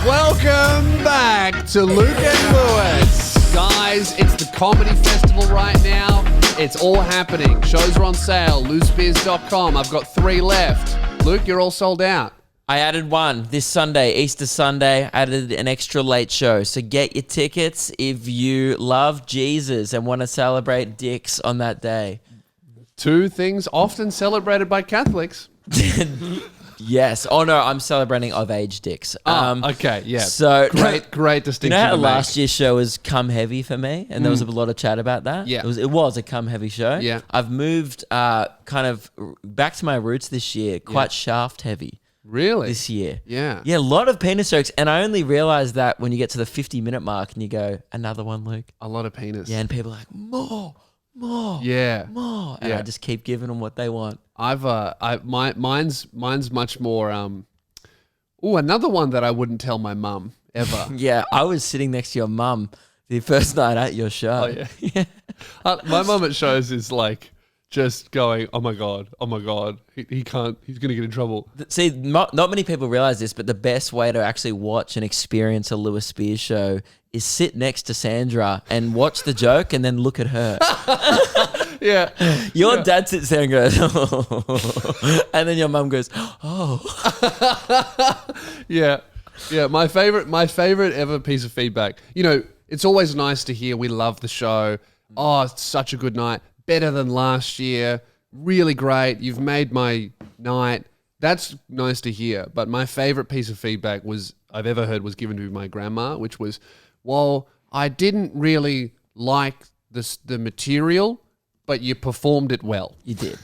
Welcome back to Luke and Lewis. Guys, it's the comedy festival right now. It's all happening. Shows are on sale, loosebeers.com. I've got 3 left. Luke, you're all sold out. I added one this Sunday, Easter Sunday. I added an extra late show. So get your tickets if you love Jesus and want to celebrate dicks on that day. 2 things often celebrated by Catholics. Yes. Oh, no, I'm celebrating of age dicks. Okay, yeah. So great distinction. You know how to last make. year's show was Come Heavy for me? And there was a lot of chat about that? Yeah. It was a Come Heavy show. Yeah. I've moved kind of back to my roots this year, quite shaft heavy. Really? This year. Yeah. Yeah, a lot of penis jokes. And I only realized that when you get to the 50-minute mark and you go, another one, Luke. A lot of penis. Yeah, and people are like, more. Yeah. More. And I just keep giving them what they want. Mine's much more, another one that I wouldn't tell my mum ever. Yeah, I was sitting next to your mum the first night at your show. Oh, yeah. My mum at shows is like, just going, oh my God, he can't, he's going to get in trouble. See, not many people realize this, but the best way to actually watch and experience a Lewis Spears show is sit next to Sandra and watch the joke and then look at her. Yeah. Your dad sits there and goes, oh. And then your mum goes, oh. Yeah. Yeah. My favorite ever piece of feedback, it's always nice to hear we love the show. Oh, it's such a good night. Better than last year. Really great. You've made my night. That's nice to hear. But my favorite piece of feedback I've ever heard was given to my grandma, which was, well, I didn't really like the material, but you performed it well. You did.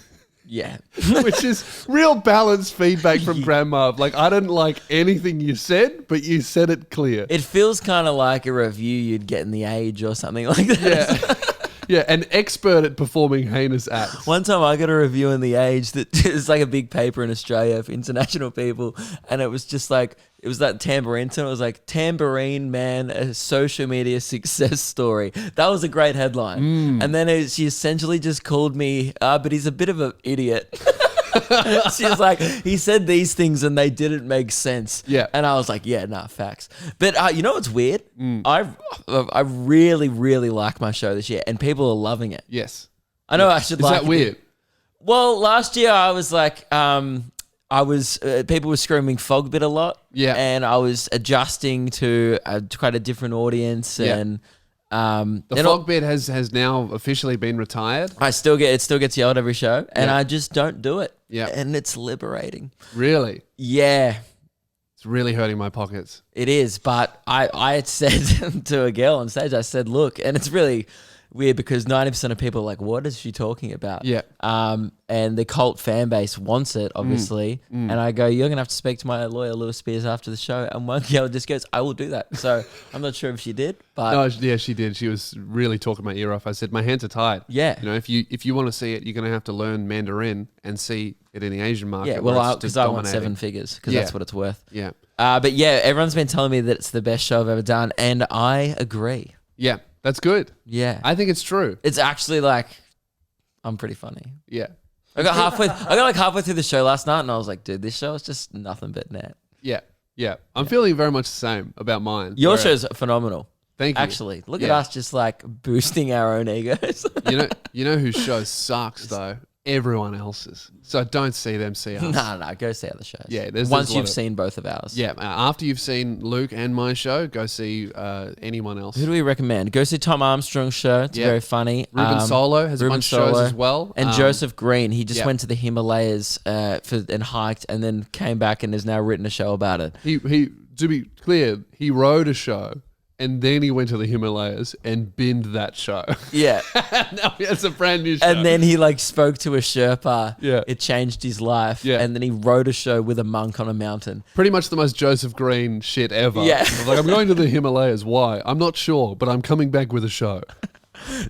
Yeah. Which is real balanced feedback from grandma. Like, I didn't like anything you said, but you said it clear. It feels kind of like a review you'd get in The Age or something like that. Yeah. Yeah, an expert at performing heinous acts. One time I got a review in The Age that is like a big paper in Australia for international people, and it was just like, it was that tambourine tune. It was like, Tambourine Man, a social media success story. That was a great headline. And then she essentially just called me, but he's a bit of an idiot. She was like, he said these things and they didn't make sense. Yeah. And I was like, yeah, nah, facts. But you know what's weird? I really, really like my show this year and people are loving it. Yes. I know I should like it. Is that weird? Well, last year I was like, people were screaming fog bit a lot. Yeah. And I was adjusting to quite a different audience. Yeah. And the fog bit has now officially been retired. it still gets yelled every show, and I just don't do it. Yeah. And it's liberating. Really? Yeah. It's really hurting my pockets. It is, but I had said to a girl on stage, I said, look, and it's really weird because 90% of people are like, what is she talking about? Yeah. And the cult fan base wants it, obviously. And I go, you're going to have to speak to my lawyer, Lewis Spears, after the show. And one girl just goes, I will do that. So I'm not sure if she did, but... No, yeah, she did. She was really talking my ear off. I said, my hands are tied. Yeah. If you want to see it, you're going to have to learn Mandarin and see it in the Asian market. Yeah, well, because I want 7 figures, because that's what it's worth. Yeah. But yeah, everyone's been telling me that it's the best show I've ever done, and I agree. Yeah, that's good. Yeah. I think it's true. It's actually like, I'm pretty funny. Yeah. I got halfway through the show last night and I was like, dude, this show is just nothing but net. Yeah. Yeah. I'm feeling very much the same about mine. Your show's phenomenal. Thank you. Actually, look at us just like boosting our own egos. You know whose show sucks though? Everyone else's. So don't see them, see us. No, go see other shows. Yeah, once you've seen both of ours. Yeah, after you've seen Luke and my show, go see anyone else. Who do we recommend? Go see Tom Armstrong's show. It's very funny. Ruben Solo has a bunch of shows as well. And Joseph Green, he just went to the Himalayas and hiked and then came back and has now written a show about it. He to be clear, he wrote a show and then he went to the Himalayas and binned that show. Yeah. Now he has a brand new show. And then he like spoke to a Sherpa. Yeah. It changed his life. Yeah. And then he wrote a show with a monk on a mountain. Pretty much the most Joseph Green shit ever. Yeah. Like, I'm going to the Himalayas. Why? I'm not sure, but I'm coming back with a show.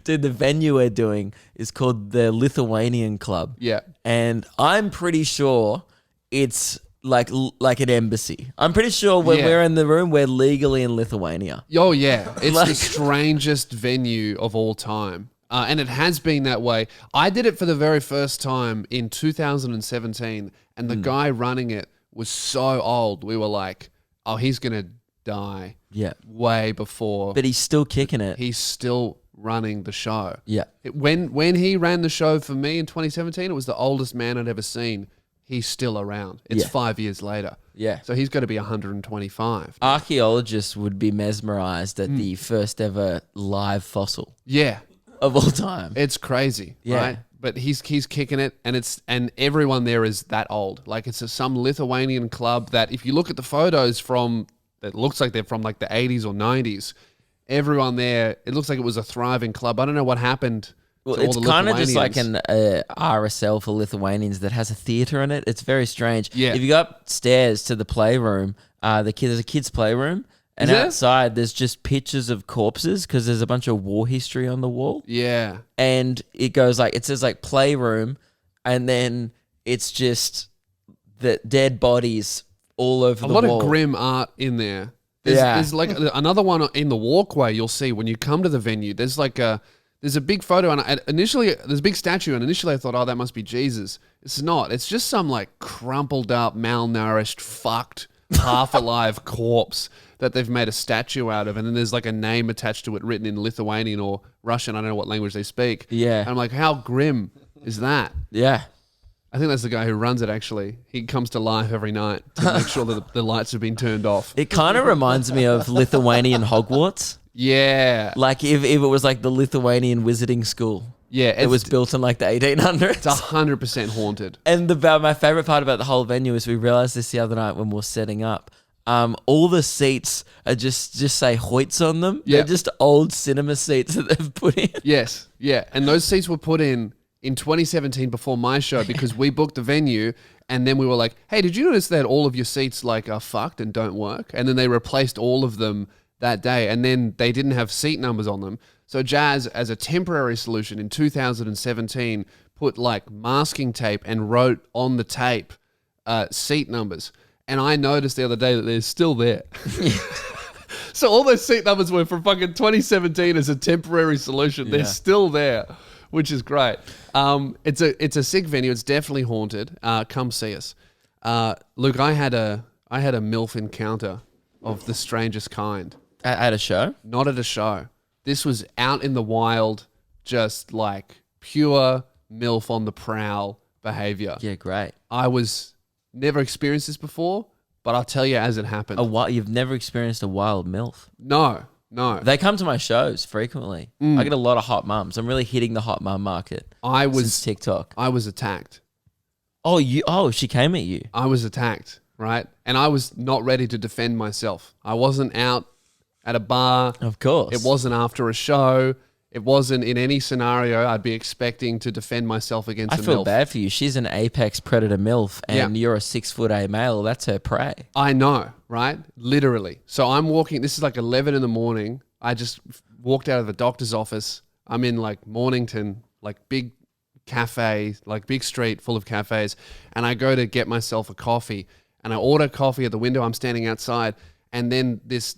Dude, the venue we're doing is called the Lithuanian Club. Yeah. And I'm pretty sure it's like an embassy. I'm pretty sure when we're in the room, we're legally in Lithuania. Oh, yeah. It's the strangest venue of all time. And it has been that way. I did it for the very first time in 2017, and the guy running it was so old. We were like, oh, he's going to die Yeah. way before. But he's still kicking it. He's still running the show. Yeah. When he ran the show for me in 2017, it was the oldest man I'd ever seen. He's still around. It's 5 years later. Yeah. So he's got to be 125. Archaeologists would be mesmerized at the first ever live fossil Yeah. of all time. It's crazy, Yeah. right? But he's kicking it, and everyone there is that old. Like it's some Lithuanian club that if you look at the photos from, it looks like they're from like the 80s or 90s. Everyone there, it looks like it was a thriving club. I don't know what happened. Well, to all it's the kind of just like Lithuanians. an RSL for Lithuanians that has a theatre in it. It's very strange. Yeah. If you go upstairs to the playroom, there's a kids' playroom, and Is there? outside there's just pictures of corpses because there's a bunch of war history on the wall. Yeah. And it goes like, it says like playroom, and then it's just the dead bodies all over A the lot wall. of grim art in there. Yeah. There's like another one in the walkway you'll see when you come to the venue. There's like there's a big photo, and initially there's a big statue, and initially I thought, oh, that must be Jesus. It's not. It's just some like crumpled up, malnourished, fucked, half alive corpse that they've made a statue out of, and then there's like a name attached to it written in Lithuanian or Russian. I don't know what language they speak. Yeah. And I'm like, how grim is that? Yeah. I think that's the guy who runs it, actually. He comes to life every night to make sure that the lights have been turned off. It kind of reminds me of Lithuanian Hogwarts. Yeah. Like if it was like the Lithuanian wizarding school. Yeah. It was built in like the 1800s. It's 100% haunted. And my favorite part about the whole venue is we realized this the other night when we were setting up. All the seats are just say Hoyts on them. Yeah. They're just old cinema seats that they've put in. Yes. Yeah. And those seats were put in 2017 before my show because we booked the venue, and then we were like, hey, did you notice that all of your seats like are fucked and don't work? And then they replaced all of them that day, and then they didn't have seat numbers on them. So Jazz, as a temporary solution in 2017, put like masking tape and wrote on the tape seat numbers. And I noticed the other day that they're still there. So all those seat numbers were from fucking 2017 as a temporary solution. They're still there, which is great. It's a sick venue. It's definitely haunted. Come see us. Luke, I had a MILF encounter of the strangest kind. At a show? Not at a show. This was out in the wild, just like pure MILF on the prowl behavior. Yeah, great. I was never experienced this before, but I'll tell you as it happened. You've never experienced a wild MILF? No. They come to my shows frequently. I get a lot of hot mums. I'm really hitting the hot mum market. Since TikTok. I was attacked. Oh, she came at you. I was attacked, right? And I was not ready to defend myself. I wasn't out at a bar. Of course. It wasn't after a show. It wasn't in any scenario I'd be expecting to defend myself against I a feel MILF. bad for you. She's an apex predator MILF, and Yeah. you're a 6'8" male. That's her prey. I know, right? Literally. So I'm walking, this is like 11 in the morning. I just walked out of the doctor's office. I'm in like Mornington, like big cafe, like big street full of cafes. And I go to get myself a coffee, and I order coffee at the window. I'm standing outside, and then this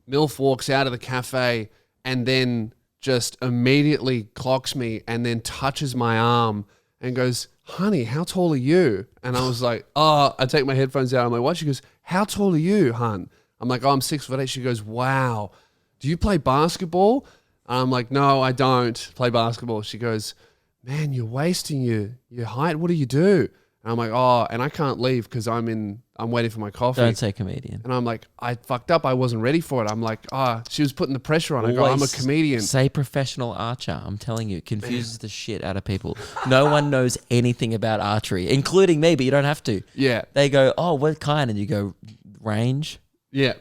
MILF walks out of the cafe and then just immediately clocks me and then touches my arm and goes, honey, how tall are you? And I was like, oh, I take my headphones out. I'm like, what? She goes, how tall are you, hun? I'm like, oh, I'm 6'8". She goes, wow. Do you play basketball? And I'm like, no, I don't play basketball. She goes, man, you're wasting your height. What do you do? And I'm like, oh, and I can't leave because I'm waiting for my coffee. Don't say comedian. And I'm like, I fucked up. I wasn't ready for it. I'm like, she was putting the pressure on. I go, I'm a Always comedian. Say professional archer. I'm telling you, it confuses the shit out of people. No one knows anything about archery, including me, but you don't have to. Yeah. They go, oh, what kind? And you go, range. Yeah.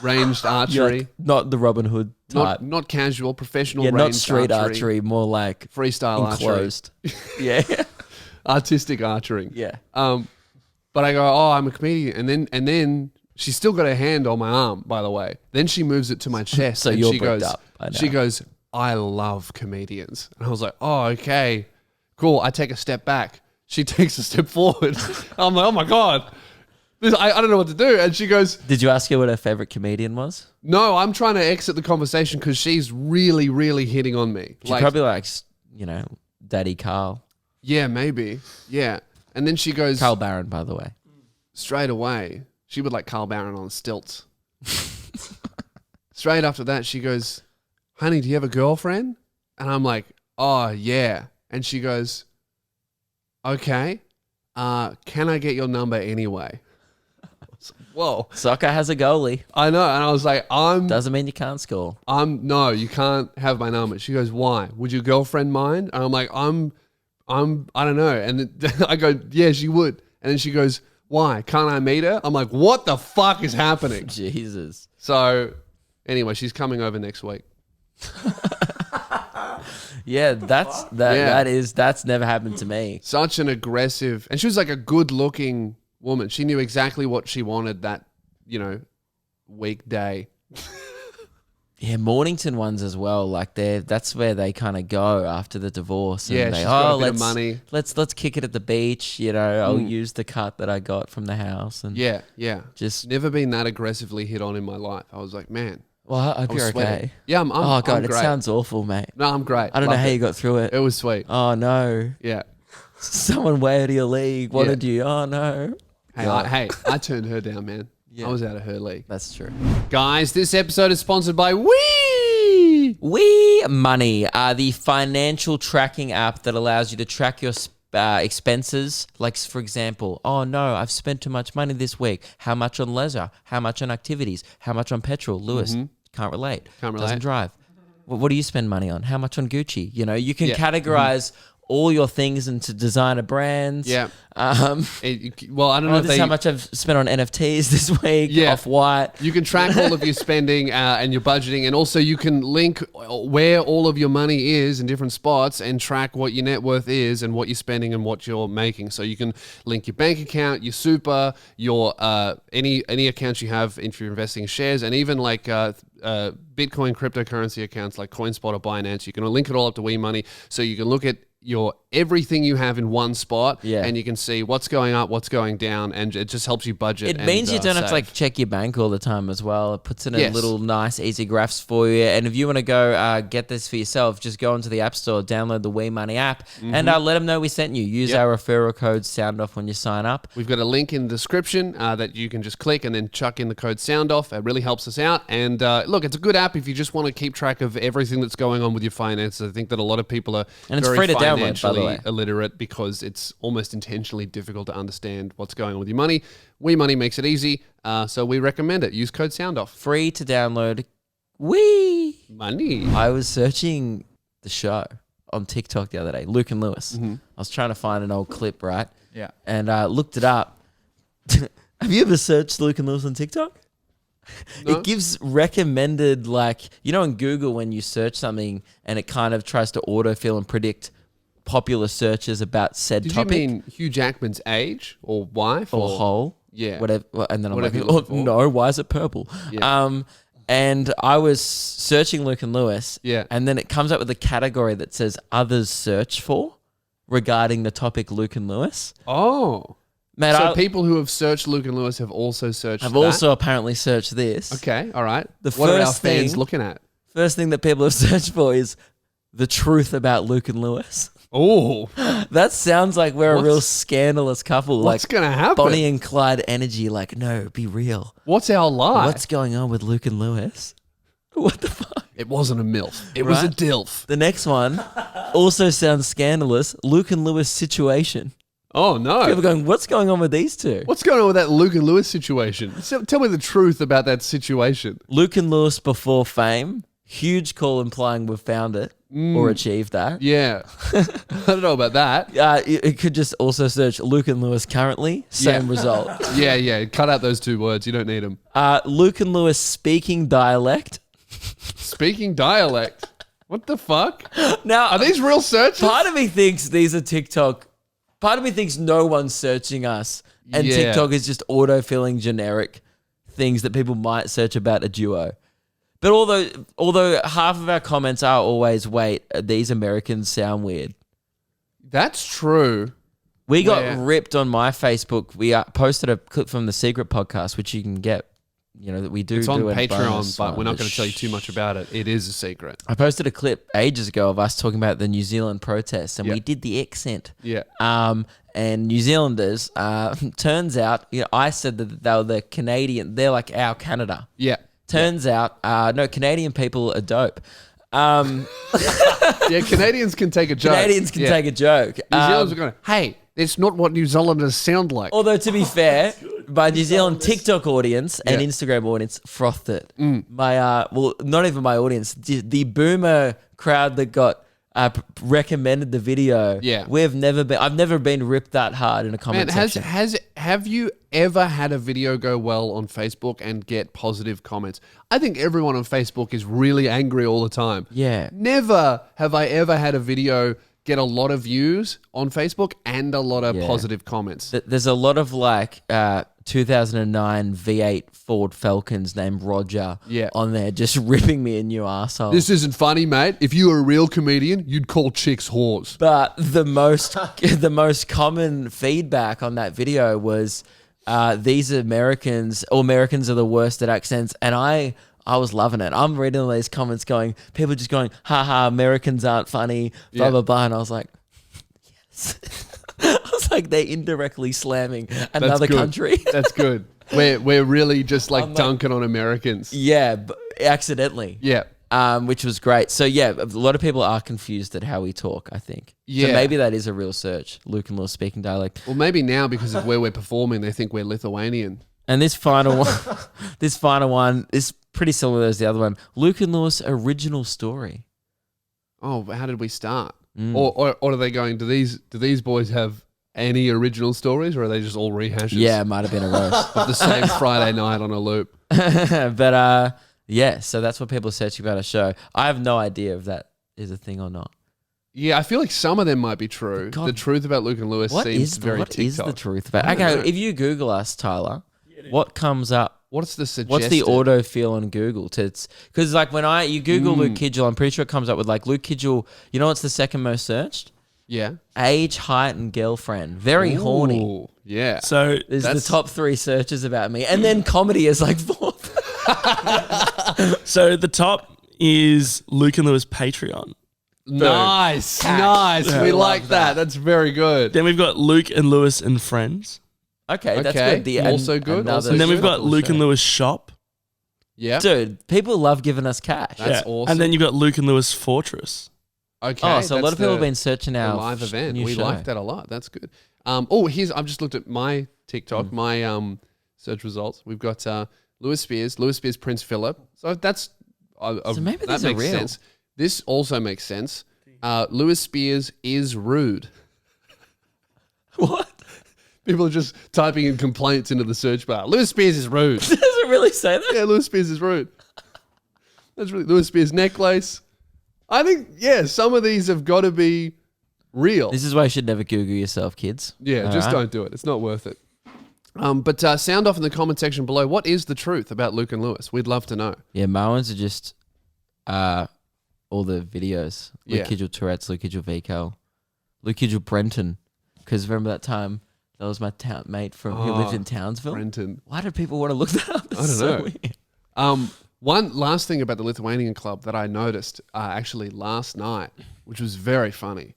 Ranged You're archery. like, not the Robin Hood type. Not casual, professional Yeah, ranged not street archery, more like freestyle enclosed. Yeah. archery. Artistic archery. Yeah. But I go, oh, I'm a comedian. And then she's still got her hand on my arm, by the way. Then she moves it to my chest. So and you're she bricked goes, up by now. She goes, I love comedians. And I was like, oh, okay, cool. I take a step back. She takes a step forward. I'm like, oh my God. I don't know what to do. And she goes, Did you ask her what her favorite comedian was? no, I'm trying to exit the conversation because she's really, really hitting on me. She probably likes, Daddy Carl. Yeah, maybe. Yeah. And then she goes, Carl Barron, by the way. straight away, she would like Carl Barron on stilts. Straight after that, she goes, honey, do you have a girlfriend? And I'm like, oh, yeah. And she goes, okay. Can I get your number anyway? Whoa. Soccer has a goalie. I know. And I was like, Doesn't mean you can't score. no, you can't have my number. She goes, why? Would your girlfriend mind? And I'm like, I don't know. And then I go, yeah, she would. And then she goes, why? Can't I meet her? I'm like, what the fuck is happening? Jesus. So anyway, she's coming over next week. Yeah, that's never happened to me. Such an aggressive, and she was like a good looking woman. She knew exactly what she wanted that, weekday. Yeah, Mornington ones as well. Like that's where they kind of go after the divorce. And She's got a bit of money. Let's kick it at the beach. I'll use the cut that I got from the house. And Yeah. just Never been that aggressively hit on in my life. I was like, man. Well, I hope you're sweating. okay. Yeah, I'm oh God, I'm it great. sounds awful, mate. No, I'm great. I don't know Loved how it. you got through it. It was sweet. Oh no. Yeah. Someone way out of your league wanted you. Oh no. I turned her down, man. Yeah. I was out of her league. That's true. Guys, this episode is sponsored by Wee Money, the financial tracking app that allows you to track your expenses. Like, for example, oh no, I've spent too much money this week. How much on leisure? How much on activities? How much on petrol? Lewis, can't relate. Doesn't drive. What do you spend money on? How much on Gucci? You can categorize all your things into designer brands. Yeah. I don't know if this is how much I've spent on NFTs this week. Yeah. Off-White. You can track all of your spending and your budgeting, and also you can link where all of your money is in different spots and track what your net worth is and what you're spending and what you're making. So you can link your bank account, your super, your any accounts you have if you're investing in shares, and even like Bitcoin cryptocurrency accounts like CoinSpot or Binance. You can link it all up to WeMoney, so you can look at your everything you have in one spot, and you can see what's going up, what's going down, and it just helps you budget. It means you don't have to like check your bank all the time as well. It puts it in little nice easy graphs for you. And if you want to go get this for yourself, just go into the App Store, download the WeMoney app, and let them know we sent you. Use our referral code SOUNDOFF when you sign up. We've got a link in the description that you can just click and then chuck in the code SOUNDOFF. It really helps us out. And look, it's a good app if you just want to keep track of everything that's going on with your finances. I think that a lot of people are it's free to download, by the way. Illiterate because it's almost intentionally difficult to understand what's going on with your money. WeMoney makes it easy, so we recommend it. Use code SOUNDOFF. Free to download. Money. I was searching the show on TikTok the other day, Luke and Lewis. I was trying to find an old clip, right? Yeah. And I looked it up. Have you ever searched Luke and Lewis on TikTok? No. It gives recommended, like, in Google when you search something and it kind of tries to autofill and predict popular searches about said topic. Did you mean Hugh Jackman's age or wife or hole? Yeah. Whatever. And then I'm like, oh, no, why is it purple? Yeah. And I was searching Luke and Lewis. Yeah. And then it comes up with a category that says others search for regarding the topic Luke and Lewis. Oh. Man, so people who have searched Luke and Lewis have also searched I've also apparently searched this. Okay, all right. What are our fans looking at? First thing that people have searched for is the truth about Luke and Lewis. Oh. That sounds like we're a real scandalous couple. What's like going to happen? Bonnie and Clyde energy, like, no, be real. What's our lie? What's going on with Luke and Lewis? What the fuck? It wasn't a MILF. It was a DILF. The next one also sounds scandalous. Luke and Lewis situation. Oh, no. People are going, what's going on with these two? What's going on with that Luke and Lewis situation? Tell me the truth about that situation. Luke and Lewis before fame. Huge call implying we've found it or achieved that. Yeah. I don't know about that. It could just also search Luke and Lewis currently. Same result. Yeah. Cut out those two words. You don't need them. Luke and Lewis speaking dialect. Speaking dialect? What the fuck? Now, are these real searches? Part of me thinks these are TikTok. Part of me thinks no one's searching us. And TikTok is just autofilling generic things that people might search about a duo. But although half of our comments are always, wait, these Americans sound weird. That's true. We got ripped on my Facebook. We posted a clip from the Secret podcast, which you can get that we do. It's on do a bonus Patreon, but one. we're not going to tell you too much about it. It is a secret. I posted a clip ages ago of us talking about the New Zealand protests, and Yep. we did the accent. Yeah. And New Zealanders, turns out, I said that they were the Canadian. They're like our Canada. Yeah. Turns out, no, Canadian people are dope. Yeah, Canadians can take a joke. Canadians can take a joke. New Zealanders are going, hey, that's not what New Zealanders sound like. Although, to be fair, my New Zealand TikTok audience and Yeah. Instagram audience frothed it. My, well, not even my audience, the boomer crowd that got recommended the video. Yeah. I've never been ripped that hard in a comment Man, section. have you ever had a video go well on Facebook and get positive comments? I think everyone on Facebook is really angry all the time. Yeah. Never have I ever had a video get a lot of views on Facebook and a lot of positive comments. There's a lot of 2009 V8 Ford Falcons named Roger on there just ripping me a new arsehole. This isn't funny, mate. If you were a real comedian, you'd call chicks whores. But the most common feedback on that video was these Americans are the worst at accents, and I was loving it. I'm reading all these comments people just going, haha, Americans aren't funny, blah, blah, blah. And I was like, yes. I was like, they're indirectly slamming another country. That's good. We're really just dunking on Americans. Yeah, accidentally. Yeah. Which was great. So yeah, a lot of people are confused at how we talk, I think. Yeah. So maybe that is a real search, Luke and Lewis speaking dialect. Well, maybe now because of where we're performing, they think we're Lithuanian. And this final one is pretty similar as the other one. Luke and Lewis original story. Oh, how did we start? Or are they going? Do these boys have any original stories, or are they just all rehashes? Yeah, it might have been a roast of the same Friday night on a loop. But yeah, so that's what people are searching about a show. I have no idea if that is a thing or not. Yeah, I feel like some of them might be true. The truth about Luke and Lewis seems very TikTok. What is the truth about? Okay, if you Google us, Tyler, what comes up? What's the suggested? What's the autofill on Google? Because when you Google Luke Kidgel, I'm pretty sure it comes up with Luke Kidgel. You know what's the second most searched? Yeah. Age, height, and girlfriend. Very horny. Yeah. So there's the top 3 searches about me, and then comedy is 4th. So the top is Luke and Lewis Patreon. Nice. Yeah, we like that. That's very good. Then we've got Luke and Lewis and Friends. Okay, that's good. Also good. And then we've got Luke and Lewis Shop. Yeah. Dude, people love giving us cash. That's awesome. And then you've got Luke and Lewis Fortress. Okay. Oh, so a lot of people have been searching our live event. We show. like that a lot. That's good. I've just looked at my TikTok, my search results. We've got Lewis Spears, Prince Philip. So that's so maybe that makes real. sense. This also makes sense. Lewis Spears is rude. What? People are just typing in complaints into the search bar. Lewis Spears is rude. Does it really say that? Yeah, Lewis Spears is rude. That's really Lewis Spears necklace. I think, some of these have got to be real. This is why you should never Google yourself, kids. Yeah, just don't do it. It's not worth it. But sound off in the comment section below. What is the truth about Luke and Lewis? We'd love to know. Yeah, my ones are just all the videos. Luke Kidgel Tourette's, Luke Kidgel VCal, Luke Kidgel Brenton. Because remember that time that was my mate who lived in Townsville? Brenton. Why do people want to look that up? I don't know. Weird. One last thing about the Lithuanian club that I noticed actually last night, which was very funny.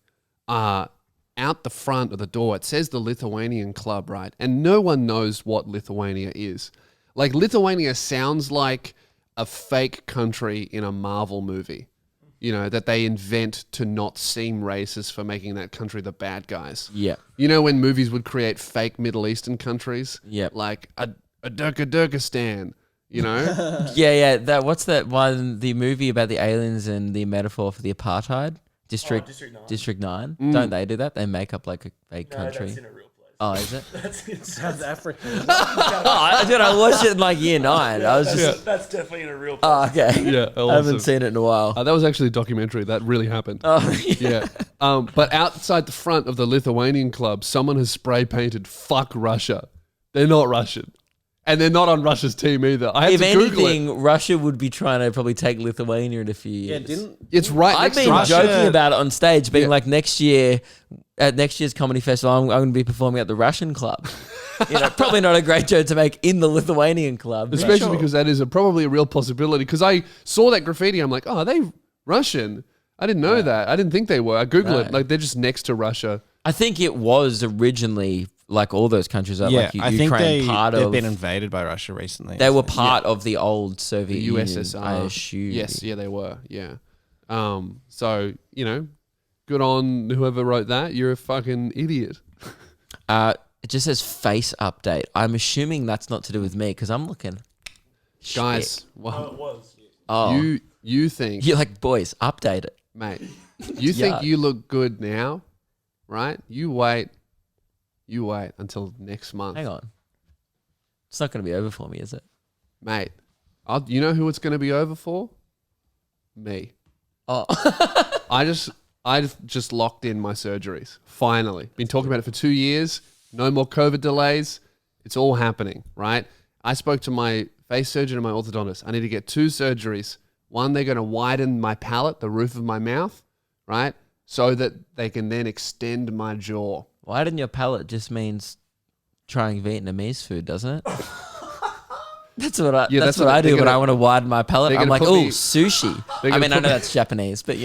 Out the front of the door, it says the Lithuanian club, right? And no one knows what Lithuania is. Lithuania sounds like a fake country in a Marvel movie. That they invent to not seem racist for making that country the bad guys. Yeah. When movies would create fake Middle Eastern countries? Yeah. Like a Durkistan, Yeah. What's that one, the movie about the aliens and the metaphor for the apartheid? District 9. Don't they do that? They make up a fake country. That's in a real place. Oh, is it? That's in South Africa. Dude, I watched it in year 9. I was just... That's definitely in a real place. Oh, okay. Yeah, I haven't seen it in a while. That was actually a documentary. That really happened. Oh, yeah. But outside the front of the Lithuanian club, someone has spray painted "Fuck Russia." They're not Russian. And they're not on Russia's team either. I had If to Google it. anything, Russia would be trying to probably take Lithuania in a few Yeah, years. It's right I've next to been Russia. joking about it on stage, being Yeah. like, next year, at next year's comedy festival, I'm going to be performing at the Russian club. Probably not a great joke to make in the Lithuanian club. but Especially sure. because that is probably a real possibility. Because I saw that graffiti, I'm like, oh, are they Russian? I didn't know that. I didn't think they were. I Googled it. No. Like, they're just next to Russia. I think it was originally like all those countries are like I think Ukraine they've been invaded by Russia recently. They were part of the old Soviet The Union, USSR. I assume. Yes, yeah, they were. Yeah. So, good on whoever wrote that. You're a fucking idiot. It just says face update. I'm assuming that's not to do with me because I'm looking. Guys, Shit. well, Oh, you think, you're like, boys, update it. mate, you think Yeah. you look good now, right? You wait until next month. Hang on. It's not going to be over for me, is it? Mate, you know who it's going to be over for? Me. Oh, I just locked in my surgeries. Finally. Been talking about it for 2 years. No more COVID delays. It's all happening, right? I spoke to my face surgeon and my orthodontist. I need to get 2 surgeries. One, they're going to widen my palate, the roof of my mouth, right? So that they can then extend my jaw. widen your palate just means trying Vietnamese food, doesn't it? That's what I. Yeah, that's that's what what I do they're when gonna- I want to widen my palate. they're I'm gonna like, put oh, me- sushi. they're I gonna mean, I put know me- that's Japanese, but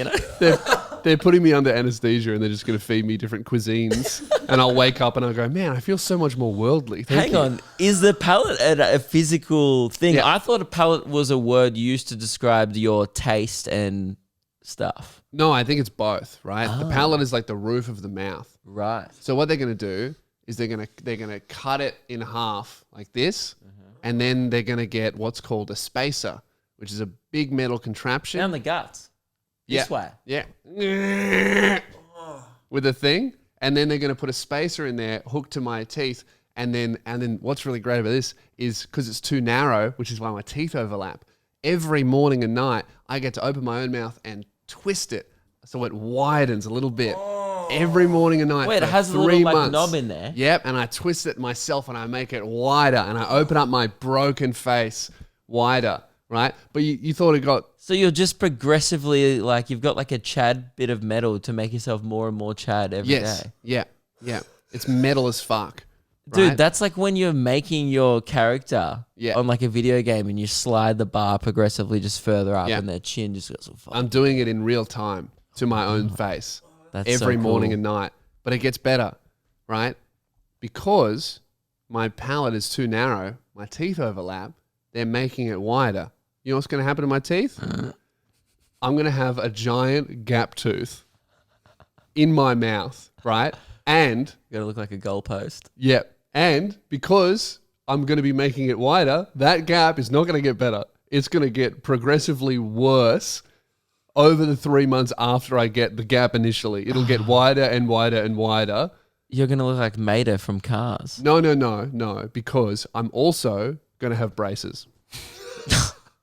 They're putting me under anesthesia and they're just going to feed me different cuisines. And I'll wake up and I'll go, man, I feel so much more worldly. Thank Hang you. on, is the palate a physical thing? Yeah. I thought a palate was a word used to describe your taste and stuff. No, I think it's both, right? The palate is like the roof of the mouth. Right. So what they're going to do is they're going to cut it in half like this, and then they're going to get what's called a spacer, which is a big metal contraption. Down the guts. This way. Yeah. With a thing, and then they're going to put a spacer in there hooked to my teeth, and then what's really great about this is because it's too narrow, which is why my teeth overlap. Every morning and night, I get to open my own mouth and twist it so it widens a little bit. Every morning and night. Wait, it for has a 3 little like months. knob in there. Yep, and I twist it myself and I make it wider and I open up my broken face wider, right? But you thought it got... So you're just progressively like you've got like a Chad bit of metal to make yourself more and more Chad every day. Yes, yeah. It's metal as fuck. Dude, right? that's like when you're making your character Yeah. on like a video game and you slide the bar progressively just further up Yeah. and their chin just goes, oh, fuck. I'm doing it in real time to my own face That's every so morning cool. and night. But it gets better, right? Because my palate is too narrow, my teeth overlap, they're making it wider. You know what's going to happen to my teeth? I'm going to have a giant gap tooth in my mouth, right? And, You gotta look like a goalpost. yeah, and because I'm going to be making it wider, that gap is not going to get better. It's going to get progressively worse over the 3 months after I get the gap initially. It'll get wider and wider and wider. You're gonna look like Mater from Cars. No, because I'm also going to have braces.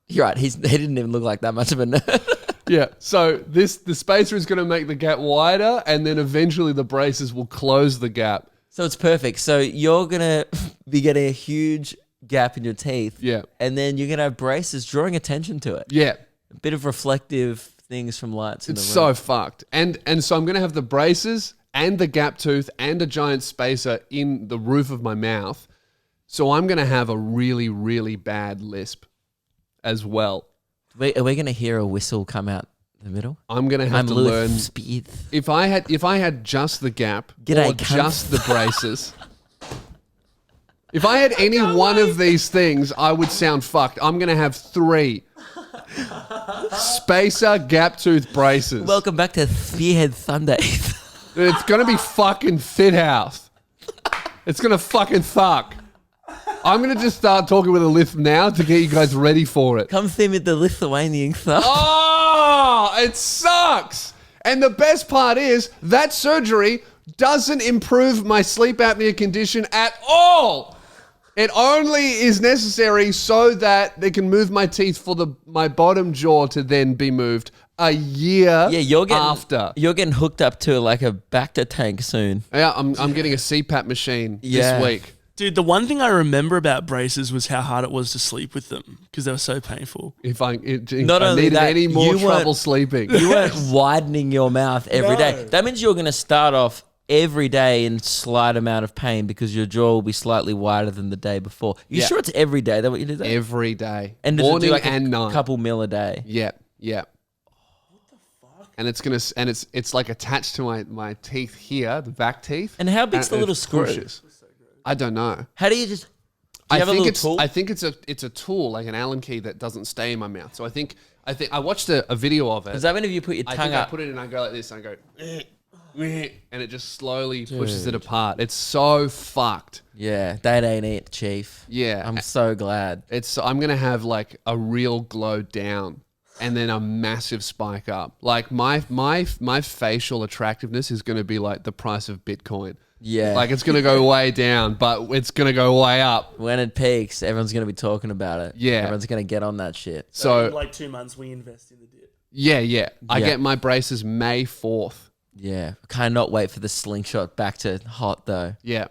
You're right. He didn't even look like that much of a nerd. Yeah, so the spacer is going to make the gap wider, and then eventually the braces will close the gap. So it's perfect. So you're gonna be getting a huge gap in your teeth. Yeah. And then you're gonna have braces drawing attention to it. Yeah, A bit of reflective things from lights in it's the so room. fucked. And so I'm going to have the braces and the gap tooth and a giant spacer in the roof of my mouth. So I'm going to have a really, really bad lisp as well. Are we gonna hear a whistle come out in the middle? I'm going to have I'm to Louis learn... Speed. If I had just the gap G'day, or cunt. just the braces, if I had any one of these things, I would sound fucked. I'm going to have 3. Spacer, gap tooth, braces. Welcome back to Spearhead Sunday. It's going to be fucking fit house. It's going to fucking fuck. I'm going to just start talking with a lisp now to get you guys ready for it. Come see me at the Lithuanian stuff. Oh, it sucks. And the best part is that surgery doesn't improve my sleep apnea condition at all. It only is necessary so that they can move my teeth for my bottom jaw to then be moved a year Yeah, you're getting after. You're getting hooked up to like a Bacta tank soon. Yeah, I'm getting a CPAP machine Yeah. this week. Dude, the one thing I remember about braces was how hard it was to sleep with them because they were so painful. If I Not I only needed that, any more you trouble weren't- sleeping. You weren't widening your mouth every day. No. That means you're going to start off every day in slight amount of pain because your jaw will be slightly wider than the day before. You Yeah. sure it's every day that what you do that? Every day. And does it morning do like and a night. couple mil a day? Yeah, yeah. And it's like attached to my teeth here, the back teeth. And how big's the it little screw? pushes. I don't know. How do you just... Do you have a little tool? I think it's a tool, like an Allen key that doesn't stay in my mouth. So I think I watched a video of it. Does that mean if you put your I tongue think I up... put it in and I go like this and I go and it just slowly pushes it apart. It's so fucked. Yeah, that ain't it, Chief. Yeah. I'm so glad. I'm gonna have like a real glow down and then a massive spike up. Like my facial attractiveness is gonna be like the price of Bitcoin. Yeah. Like it's gonna go way down, but it's gonna go way up. When it peaks, everyone's going to be talking about it. Yeah. Everyone's going to get on that shit. So in like 2 months, we invest in the dip. yeah. I Yeah. get my braces May 4th. Yeah. Cannot wait for the slingshot back to hot, though. Yeah.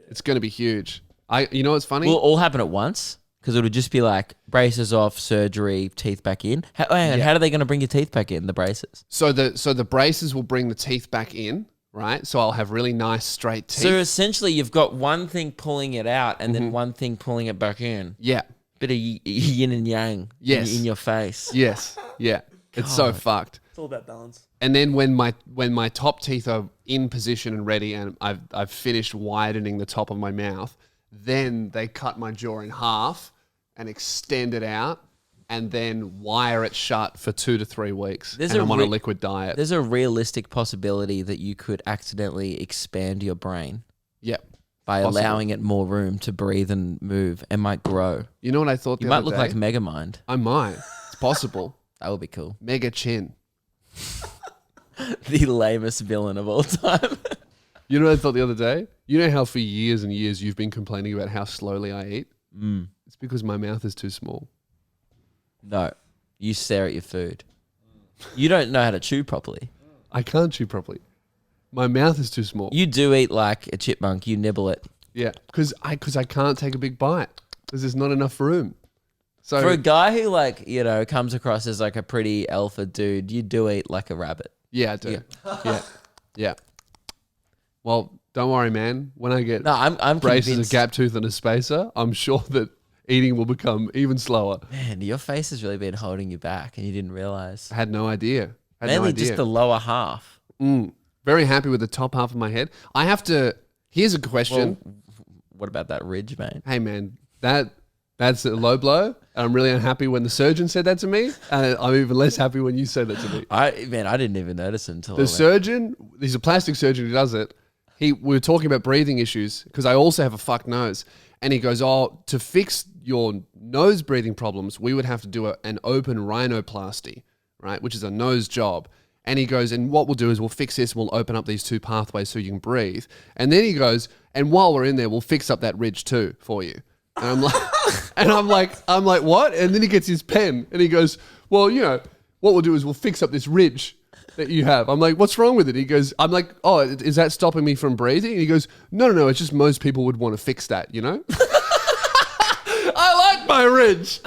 It's gonna be huge. You know what's funny? Will it all happen at once? Because it would just be like braces off, surgery, teeth back in. How are they going to bring your teeth back in, the braces? So the braces will bring the teeth back in, right? So I'll have really nice straight teeth. So essentially, you've got one thing pulling it out and then one thing pulling it back in. yeah. Bit of yin and yang Yes. in your face. Yes. Yeah. It's so fucked. It's all about balance. And then when my top teeth are in position and ready, and I've finished widening the top of my mouth, then they cut my jaw in half and extend it out, and then wire it shut for 2 to 3 weeks. There's and a I'm on a re- liquid diet. There's a realistic possibility that you could accidentally expand your brain Yep. by Possible. allowing it more room to breathe and move and might grow. You know what I thought? You the might other look day? like Megamind. I might. It's possible. That would be cool. Mega chin. The lamest villain of all time. You know what I thought the other day? You know how for years and years you've been complaining about how slowly I eat? It's because my mouth is too small. No, you stare at your food. You don't know how to chew properly. I can't chew properly. My mouth is too small. You do eat like a chipmunk. You nibble it. Yeah, because I can't take a big bite because there's not enough room. So For a guy who comes across as like a pretty alpha dude, you do eat like a rabbit. yeah, I do. Yeah. Well, don't worry, man. When I get No, I'm braces, convinced. a gap tooth, and a spacer, I'm sure that eating will become even slower. Man, your face has really been holding you back, and you didn't realize. I had no idea. Mainly just the lower half. Very happy with the top half of my head. I have to. Here's a question. Well, what about that ridge, mate? Hey, man, that's a low blow. And I'm really unhappy when the surgeon said that to me, and I'm even less happy when you said that to me. I didn't even notice it until The surgeon, he's a plastic surgeon who does it. We were talking about breathing issues because I also have a fucked nose. And he goes, to fix your nose breathing problems, we would have to do an open rhinoplasty, right? Which is a nose job. And he goes, and what we'll do is we'll fix this, we'll open up these 2 pathways so you can breathe. And then he goes, and while we're in there, we'll fix up that ridge too for you. And I'm like, what? And then he gets his pen and he goes, well, what we'll do is we'll fix up this ridge that you have. I'm like, what's wrong with it? He goes, I'm like, oh, is that stopping me from breathing? And he goes, no, it's just most people would want to fix that, I like my ridge.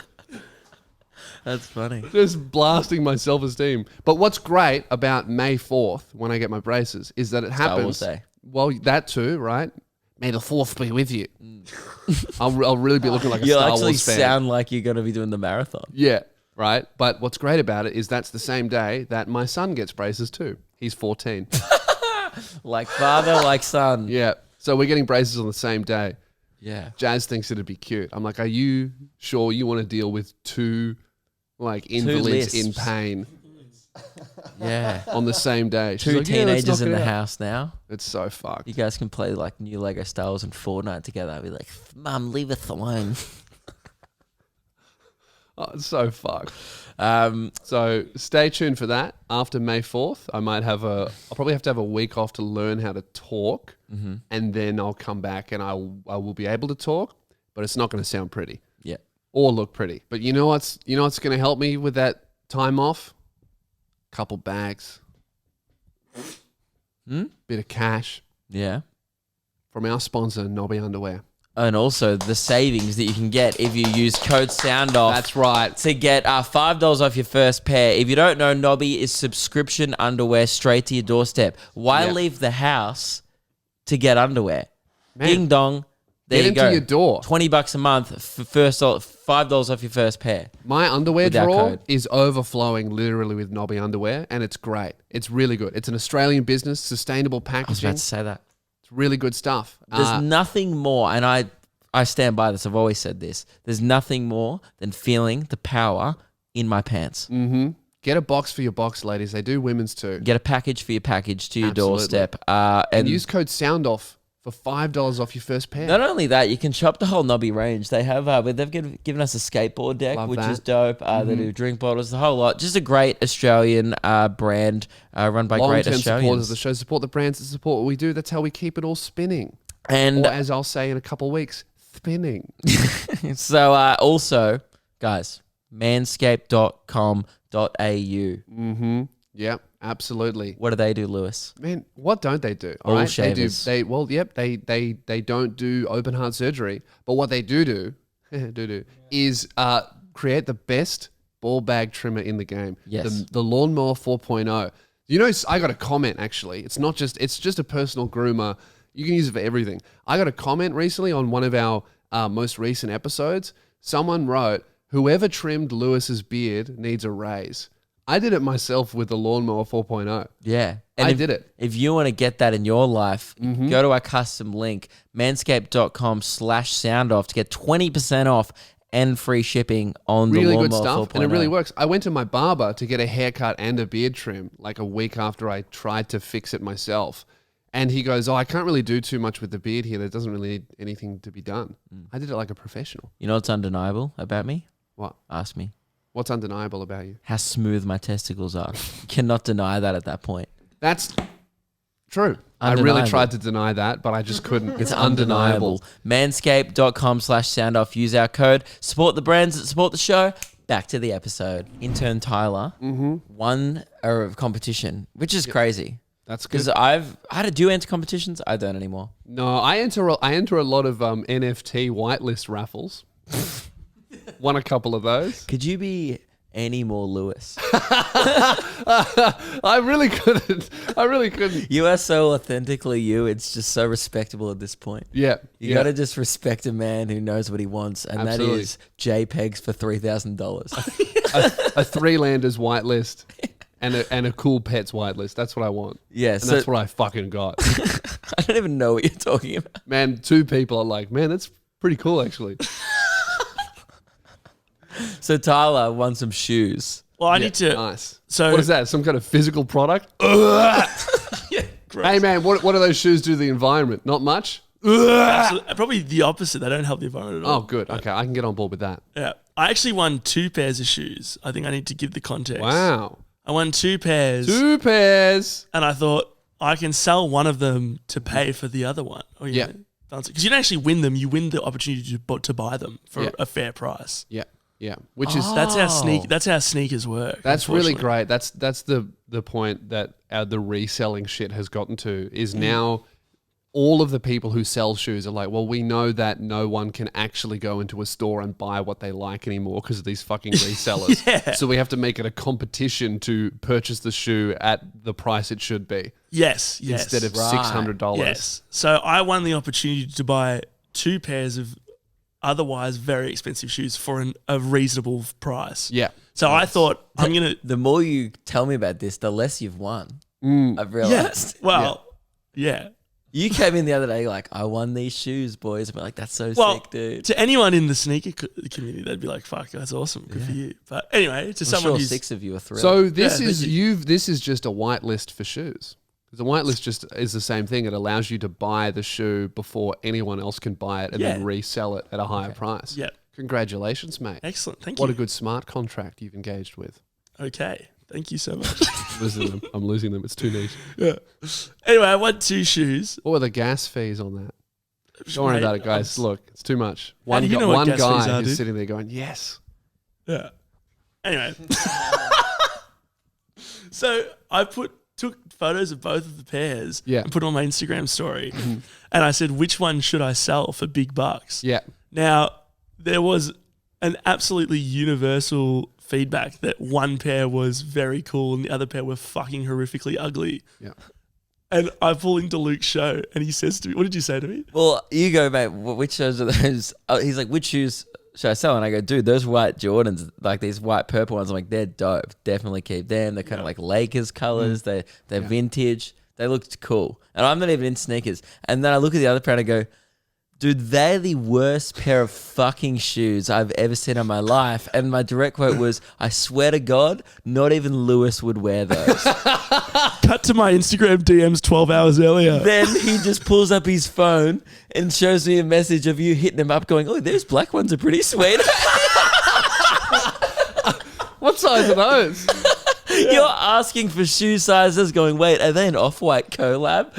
That's funny. Just blasting my self-esteem. But what's great about May 4th when I get my braces is that it happens. Wars Day. Well, that too, right? May the 4th be with you. I'll really be looking like a You'll Star actually Wars fan. sound like you're going to be doing the marathon. Yeah, right. But what's great about it is that's the same day that my son gets braces too. He's 14. Like father, like son. Yeah. So we're getting braces on the same day. Yeah. Jazz thinks it'd be cute. I'm like, are you sure you want to deal with 2 invalids in lisps. pain Yeah. on the same day? She's 2 like, "Yeah, let's teenagers knock in it the out." house now. It's so fucked. You guys can play like new Lego Star Wars and Fortnite together. I'd be like, Mum, leave us alone. Oh, it's so fucked. So stay tuned for that. After May 4th, I'll probably have to have a week off to learn how to talk, and then I'll come back and I will be able to talk, but it's not going to sound pretty Yeah. or look pretty. But you know what's going to help me with that time off? Couple bags, bit of cash Yeah. from our sponsor, Nobby Underwear. and also the savings that you can get if you use code SOUNDOFF. That's right. To get $5 off your first pair. If you don't know, Nobby is subscription underwear straight to your doorstep. Why leave the house to get underwear? Man. Ding dong. There Get you into go. your door. $20 a month for $5 off your first pair. My underwear With our drawer code. is overflowing literally with Nobby underwear, and it's great. It's really good. It's an Australian business, sustainable I was packaging. about to say that. It's really good stuff. There's nothing more, and I stand by this. I've always said this. There's nothing more than feeling the power in my pants. Get a box for your box, ladies. They do women's too. Get a package for your package to your Absolutely. doorstep. And use code SOUNDOFF for $5 off your first pair. Not only that, you can shop the whole Nobby range. They have, they've given us a skateboard deck, Love which that. is dope. They do drink bottles, the whole lot. Just a great Australian brand run by great Long-term supporters of Australians. the show. Support the brands that support what we do. That's how we keep it all spinning. And Or as I'll say in a couple of weeks, spinning. so also, guys, manscaped.com.au. Yep, absolutely. What do they do, Lewis? Man, what don't they do? All right? shavers. They don't do open heart surgery, but what they do is create the best ball bag trimmer in the game. Yes. The Lawnmower 4.0. You know, I got a comment actually. It's just a personal groomer. You can use it for everything. I got a comment recently on one of our most recent episodes. Someone wrote, "Whoever trimmed Lewis's beard needs a raise." I did it myself with the Lawnmower 4.0. Yeah. I did it. If you want to get that in your life, go to our custom link, manscaped.com/soundoff to get 20% off and free shipping on the Really Lawnmower good stuff, 4.0. and it really works. I went to my barber to get a haircut and a beard trim like a week after I tried to fix it myself. And he goes, "Oh, I can't really do too much with the beard here. There doesn't really need anything to be done." I did it like a professional. You know what's undeniable about me? What? Ask me. What's undeniable about you? How smooth my testicles are. You cannot deny that at that point. That's true. I Undeniable. really tried to deny that, but I just couldn't. It's undeniable. Manscaped.com/soundoff. Use our code. Support the brands that support the show. Back to the episode. Intern Tyler won a competition, which is crazy. That's good. Because I had to do enter competitions. I don't anymore. No, I enter a lot of NFT whitelist raffles. Won a couple of those. Could you be any more Lewis? I really couldn't. You are so authentically you. It's just so respectable at this point. Yeah. You got to just respect a man who knows what he wants, and Absolutely. that is JPEGs for $3,000. a Three-Landers whitelist and a Cool Pets whitelist. That's what I want. Yeah, And so that's what I fucking got. I don't even know what you're talking about. Man, two people are like, man, that's pretty cool actually. So Tyler won some shoes. Well, I need to. Nice. So What is that? Some kind of physical product? Yeah, gross. Hey man, what do those shoes do to the environment? Not much? Probably the opposite. They don't help the environment at all. Oh, good. Okay, I can get on board with that. Yeah. I actually won 2 pairs of shoes. I think I need to give the context. Wow. I won 2 pairs. 2 pairs. And I thought I can sell one of them to pay for the other one. Or, Yeah. Because you don't actually win them. You win the opportunity to buy them for Yeah. a fair price. Yeah. Yeah. Which is That's how sneakers work. That's really unfortunately. great. That's the point that the reselling shit has gotten to is now all of the people who sell shoes are like, well, we know that no one can actually go into a store and buy what they like anymore because of these fucking resellers. Yeah. So we have to make it a competition to purchase the shoe at the price it should be Yes. instead of Right. $600. Yes. So I won the opportunity to buy 2 pairs of otherwise very expensive shoes for a reasonable price. Yeah. So I thought I'm going to... The more you tell me about this, the less you've won. I've realized. Yes. Well, yeah. You came in the other day like, I won these shoes, boys. I'm like, that's so Well, sick, dude. to anyone in the sneaker community, they'd be like, fuck, that's awesome. Good for you. But anyway, to I'm someone sure who's... 6 of you are thrilled. So this Yeah, is thank this is just a whitelist for shoes. Because the whitelist just is the same thing. It allows you to buy the shoe before anyone else can buy it and then Yeah. resell it at a higher price. Yeah. Congratulations, mate. Excellent. Thank What you. a good smart contract you've engaged with. Okay. Thank you so much. I'm losing them. It's too niche. Yeah. Anyway, I won 2 shoes. What were the gas fees on that? Don't worry Mate, about it, guys. Look, it's too much. How do you know what One gas fees guy are, is dude? sitting there going, yes. Yeah. Anyway. So I put took photos of both of the pairs Yeah. and put them on my Instagram story. And I said, which one should I sell for big bucks? Yeah. Now, there was an absolutely universal feedback that one pair was very cool and the other pair were fucking horrifically ugly. Yeah. And I pull into Luke's show and he says to me, what did you say to me? Well, you go, mate. Which shoes are those? He's like, which shoes should I sell? And I go, dude, those white Jordans, like these white purple ones, I'm like, they're dope. Definitely keep them. They're kind of like Lakers colors. They're vintage. They looked cool. And I'm not even in sneakers. And then I look at the other pair and I go, dude, they're the worst pair of fucking shoes I've ever seen in my life. And my direct quote was, I swear to God, not even Lewis would wear those. Cut to my Instagram DMs 12 hours earlier. Then he just pulls up his phone and shows me a message of you hitting him up going, oh, those black ones are pretty sweet. What size are those? You're asking for shoe sizes going, wait, are they an Off-White collab?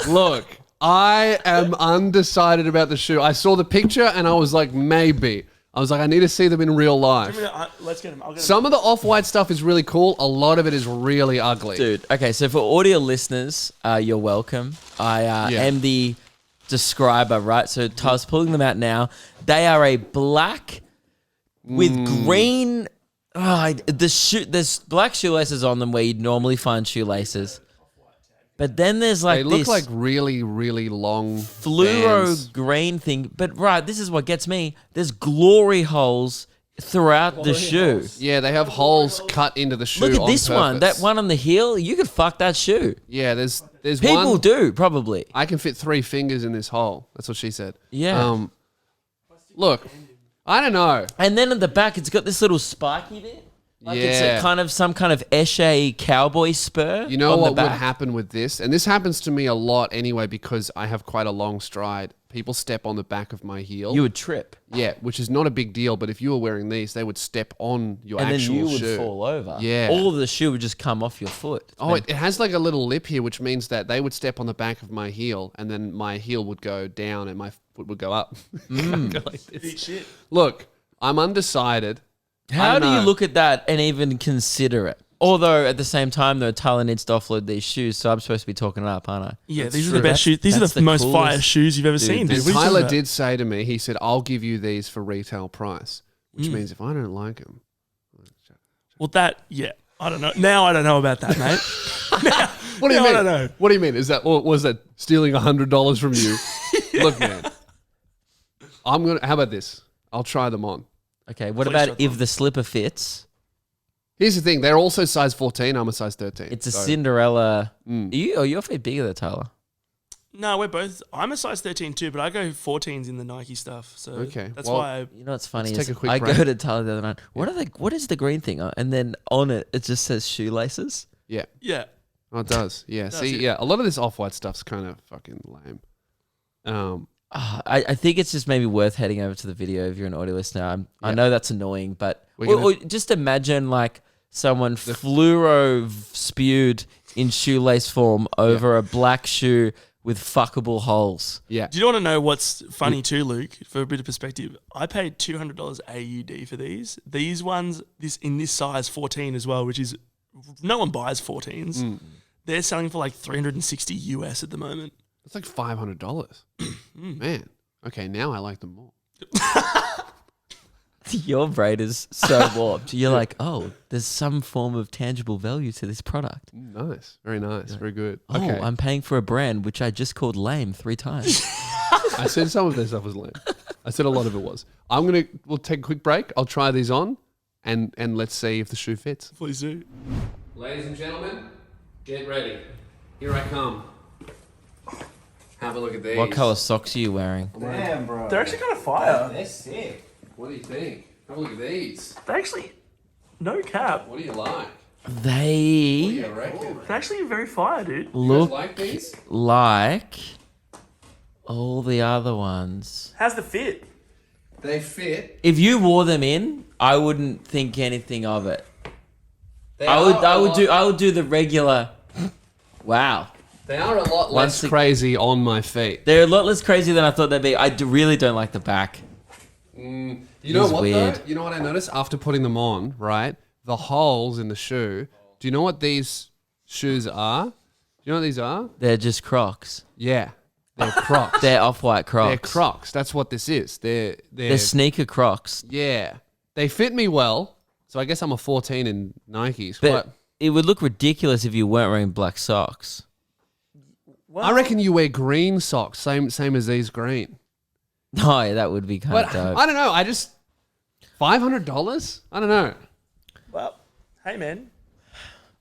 Look. I am undecided about the shoe. I saw the picture and I was like, maybe. I was like, I need to see them in real life. Let's get them. I'll get them. Some of the Off-White stuff is really cool. A lot of it is really ugly. Dude, okay, so for audio listeners, you're welcome. I am the describer, right? So Tyler's pulling them out now. They are a black with green. There's black shoelaces on them where you'd normally find shoelaces. But then there's like They look this like really, really long fluoro bands. green thing. But right, this is what gets me. There's glory holes throughout the shoe. Yeah, they have holes cut into the shoe. Look at on this one. That purpose. one on the heel. You could fuck that shoe. Yeah, there's People one. do, probably. I can fit 3 fingers in this hole. That's what she said. Yeah. Look, I don't know. And then at the back, it's got this little spiky bit. Like it's Yeah. a kind of some kind of Eshe cowboy spur. You know on what the would back. happen with this? And this happens to me a lot anyway because I have quite a long stride. People step on the back of my heel. You would trip. Yeah, which is not a big deal, but if you were wearing these, they would step on your And then actual you would shoe. fall over. Yeah. All of the shoe would just come off your foot. Oh, it has like a little lip here, which means that they would step on the back of my heel, and then my heel would go down, and my foot would go up. Go like this. Eat shit. Look, I'm undecided. How do you know. look at that and even consider it? Although at the same time, though, Tyler needs to offload these shoes, so I'm supposed to be talking it up, aren't I? Yeah, That's these are true. the best shoes. These are That's the the most coolest. fire shoes you've ever seen. And Dude. What are you talking Tyler about? did say to me, he said, I'll give you these for retail price, which means if I don't like them. Well, I don't know. Now I don't know about that, mate. What do you No, mean? I don't know. What do you mean? Is that, or was that stealing $100 from you? Look, man, how about this? I'll try them on. Okay, what Please about shut if up. the slipper fits? Here's the thing. They're also size 14. I'm a size 13. It's a So- Cinderella. Your feet bigger than Tyler. No, we're both. I'm a size 13 too, but I go 14s in the Nike stuff. So Okay, that's well- why. You know what's funny Let's is take a quick I break. go to Tyler the other night. What is the green thing? And then on it, it just says shoelaces. Yeah. Yeah. Oh, it does. Yeah. Does See, it? yeah, a lot of this Off-White stuff's kind of fucking lame. I think it's just maybe worth heading over to the video if you're an audio listener. I Yeah. know that's annoying, but We're gonna- or just imagine like someone fluoro spewed in shoelace form over a black shoe with fuckable holes. Yeah. Do you want to know what's funny too, Luke? For a bit of perspective, I paid $200 AUD for these. These ones, in this size 14 as well, which is no one buys 14s. They're selling for like $360 US at the moment. It's like $500. Man. Okay, now I like them more. Your brain is so warped. You're like, oh, there's some form of tangible value to this product. Nice. Very nice. Very good. Oh, Okay. I'm paying for a brand which I just called lame 3 times. I said some of their stuff was lame. I said a lot of it was. We'll take a quick break. I'll try these on and let's see if the shoe fits. Please do. Ladies and gentlemen, get ready. Here I come. Have a look at these. What color socks are you wearing? Damn, bro. They're actually kind of fire. They're sick. What do you think? Have a look at these. They actually, no cap. What do you like? What do They you reckon? They're actually very fire, dude. You guys look like these? like all the other ones. How's the fit? They fit. If you wore them in, I wouldn't think anything of it. They I are would do the regular. Wow. They are a lot Once less the- crazy on my feet. They're a lot less crazy than I thought they'd be. Really don't like the back. You know It's what weird. though? You know what I noticed after putting them on, right? The holes in the shoe. Do you know what these shoes are? Do you know what these are? They're just Crocs. Yeah. They're Crocs. They're off-white Crocs. They're Crocs. That's what this is. They're sneaker Crocs. Yeah. They fit me well. So I guess I'm a 14 in Nikes. But it would look ridiculous if you weren't wearing black socks. I reckon you wear green socks, same as these green. No, yeah, that would be kind But of dope. I don't know. I just $500. I don't know. Well, hey man,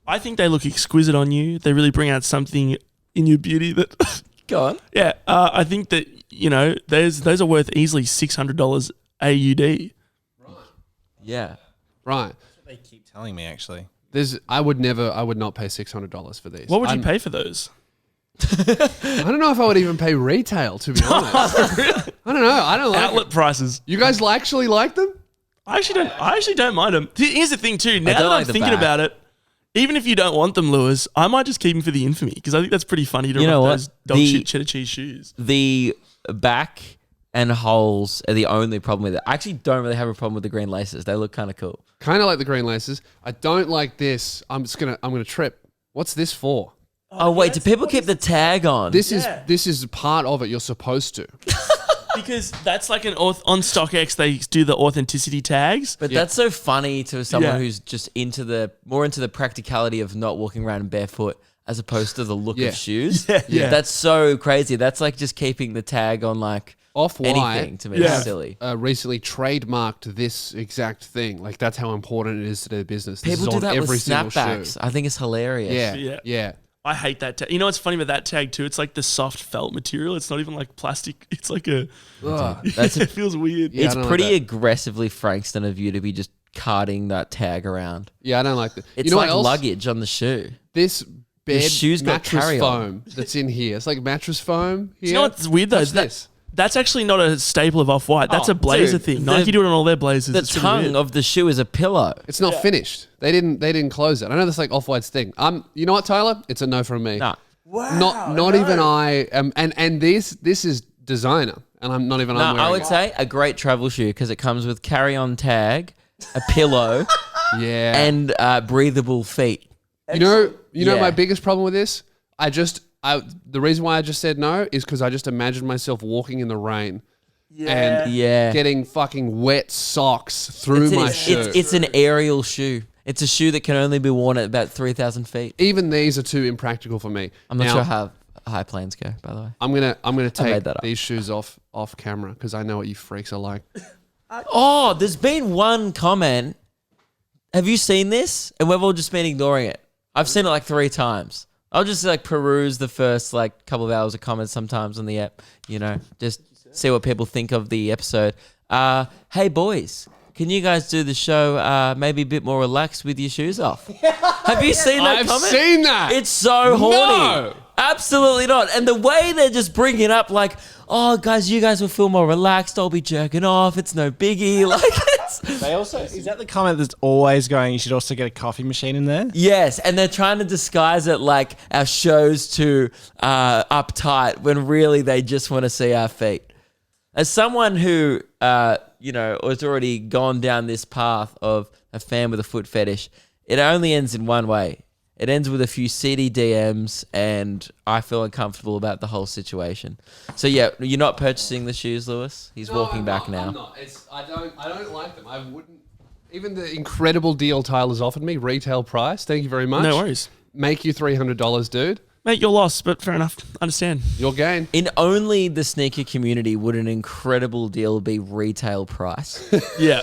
I think they look exquisite on you. They really bring out something in your beauty that. Go on. Yeah, I think that those are worth easily $600 AUD. Yeah. Right. That's what they keep telling me, actually. I would not pay $600 for these. What would you pay for those? I don't know if I would even pay retail, to be honest. I don't know. I don't like Outlet it. prices. You guys actually like them? I actually don't mind them. Here's the thing too. Now don't that like I'm the thinking back. about it, even if you don't want them, Lewis, I might just keep them for the infamy because I think that's pretty funny to You know rock what? those dog shit cheddar cheese shoes. The back and holes are the only problem with it. I actually don't really have a problem with the green laces. They look kind of cool. Kind of like the green laces. I don't like this. I'm gonna trip. What's this for? Oh wait, do people keep the tag on? This is part of it. You're supposed to. Because that's like on StockX, they do the authenticity tags. But that's so funny to someone Yeah. who's just more into the practicality of not walking around barefoot as opposed to the look Yeah. of shoes. Yeah. That's so crazy. That's like just keeping the tag on like Off-White anything to me. Yeah. It's silly. recently trademarked this exact thing. Like that's how important it is to their business. This People is do on that with every single snapbacks. shoe. I think it's hilarious. Yeah, Yeah. yeah. I hate that tag. You know what's funny about that tag too? It's like the soft felt material. It's not even like plastic. It's like a. Ugh. It feels weird. Yeah, I It's don't like pretty that. aggressively Frankston of you to be just carting that tag around. Yeah, I don't like that. It's you know like what else? luggage on the shoe. This bed shoes got mattress carry-on. foam that's in here. It's like mattress foam here. You know what's weird though? What's Is that this? that's actually not a staple of Off-White. That's Oh, a blazer dude, thing. the- Nike do it on all their blazers. The It's really tongue weird. of the shoe is a pillow. It's not finished. They didn't close it. I know that's like Off-White's thing. You know what, Tyler? It's a no from me. Nah. Not even I am. And this is designer, and I'm not even. No, I'm wearing I would it. say a great travel shoe because it comes with carry-on tag, a pillow, Yeah. and breathable feet. you know Yeah. my biggest problem with this. The reason why I just said no is because I just imagined myself walking in the rain. And Yeah. getting fucking wet socks through my shoe. It's an aerial shoe. It's a shoe that can only be worn at about 3,000 feet. Even these are too impractical for me. I'm not Now, sure how high planes go, by the way. I'm gonna made take that up. these shoes off camera because I know what you freaks are like. Oh, there's been one comment. Have you seen this? And we've all just been ignoring it. I've seen it like 3 times. I'll just like peruse the first like couple of hours of comments sometimes on the app, just see what people think of the episode. Hey boys, can you guys do the show maybe a bit more relaxed with your shoes off? Have you seen that I've comment? seen that. It's so horny. No. Absolutely not. And the way they're just bringing it up like, oh, guys, you guys will feel more relaxed. I'll be jerking off. It's no biggie. Like, They also is that the comment that's always going? You should also get a coffee machine in there. yes. And they're trying to disguise it like our show's too uptight when really they just want to see our feet. As someone who, has already gone down this path of a fan with a foot fetish, it only ends in one way. It ends with a few seedy DMs, and I feel uncomfortable about the whole situation. So yeah, you're not purchasing the shoes, Lewis. He's walking back now. I'm not. I don't like them. I wouldn't. Even the incredible deal Tyler's offered me, retail price. Thank you very much. No worries. Make you $300, dude. Mate, you're lost, but fair enough. Understand. Your gain. In only the sneaker community would an incredible deal be retail price. Yeah.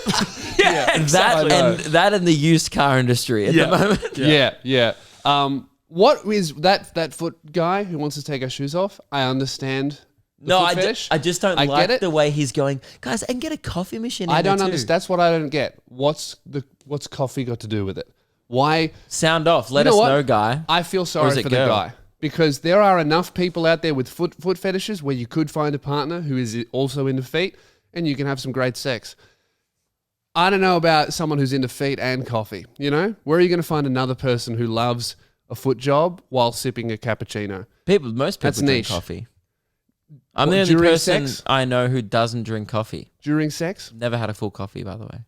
Yeah, exactly. That and the used car industry at Yeah. the moment. Yeah. What is that foot guy who wants to take our shoes off? I understand. the No, foot fetish. I just don't I like get it. the way he's going, guys, and get a coffee machine in I don't there too." understand. That's what I don't get. What's coffee got to do with it? Why? Sound off. Let You know us what? know, guy. I feel is sorry it for the girl? guy because there are enough people out there with foot fetishes where you could find a partner who is also into feet and you can have some great sex. I don't know about someone who's into feet and coffee. Where are you going to find another person who loves a foot job while sipping a cappuccino? Most people That's drink niche. coffee. I'm What, the only during person sex? I know who doesn't drink coffee. During sex? Never had a full coffee, by the way.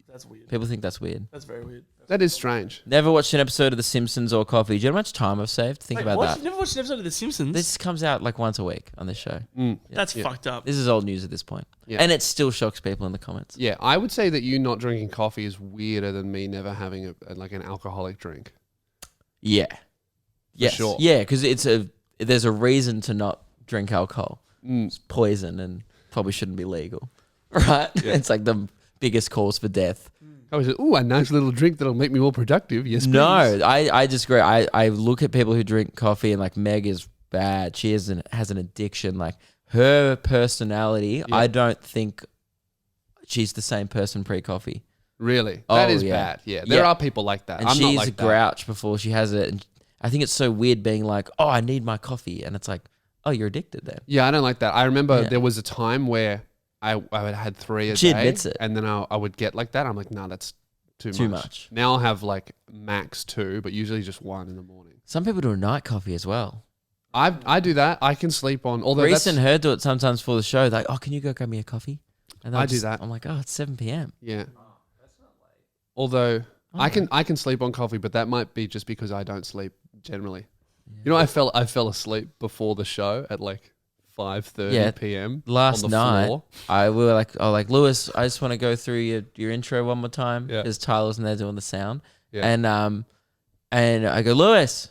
That's weird. People think that's weird. That's very weird. That is strange. Never watched an episode of The Simpsons or coffee. Do you know how much time I've saved? Think about that. Never watched an episode of The Simpsons. This comes out like once a week on this show. That's fucked up. This is old news at this point. Yeah. And it still shocks people in the comments. Yeah, I would say that you not drinking coffee is weirder than me never having like an alcoholic drink. Yeah. Yes. sure. Yeah, because there's a reason to not drink alcohol. It's poison and probably shouldn't be legal. Right? It's like the biggest cause for death. I was like, ooh, a nice little drink that'll make me more productive. Yes, please. No, I disagree. I look at people who drink coffee and like Meg is bad. She has an addiction. Like her personality, I don't think she's the same person pre-coffee. Really? Oh, That is yeah. bad. Yeah, there are people like that. And I'm she's not like a that. grouch before she has it. And I think it's so weird being like, oh, I need my coffee. And it's like, oh, you're addicted then. Yeah, I don't like that. I remember there was a time where I had 3 a She day. admits it. And then I would get like that. I'm like, no, that's too much. Now I'll have like max 2, but usually just 1 in the morning. Some people do a night coffee as well. I do that. I can sleep on. Although Reese and her do it sometimes for the show. They're like, oh, can you go grab me a coffee? And I do that. I'm like, oh, it's 7 p.m. Yeah. Although I can sleep on coffee, but that might be just because I don't sleep generally. You know, I fell asleep before the show at like 5:30 p.m. Last on the night, floor. I was like, Lewis, I just want to go through your intro one more time Yeah. because Tyler wasn't there doing the sound. Yeah. And I go, Lewis,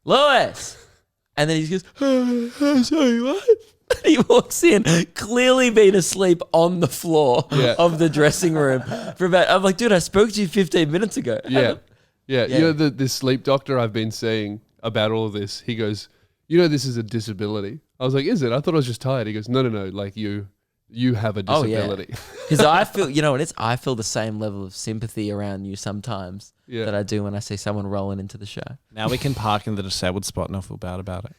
and then he goes, oh, sorry, what? He walks in, clearly been asleep on the floor of the dressing room for about. I'm like, dude, I spoke to you 15 minutes ago. Yeah. Yeah. You know, the sleep doctor I've been seeing about all of this, he goes, you know, this is a disability. I was like, is it? I thought I was just tired. He goes, no. Like you have a disability. Because I feel, you know what it is? I feel the same level of sympathy around you sometimes that I do when I see someone rolling into the show. Now we can park in the disabled spot and not feel bad about it.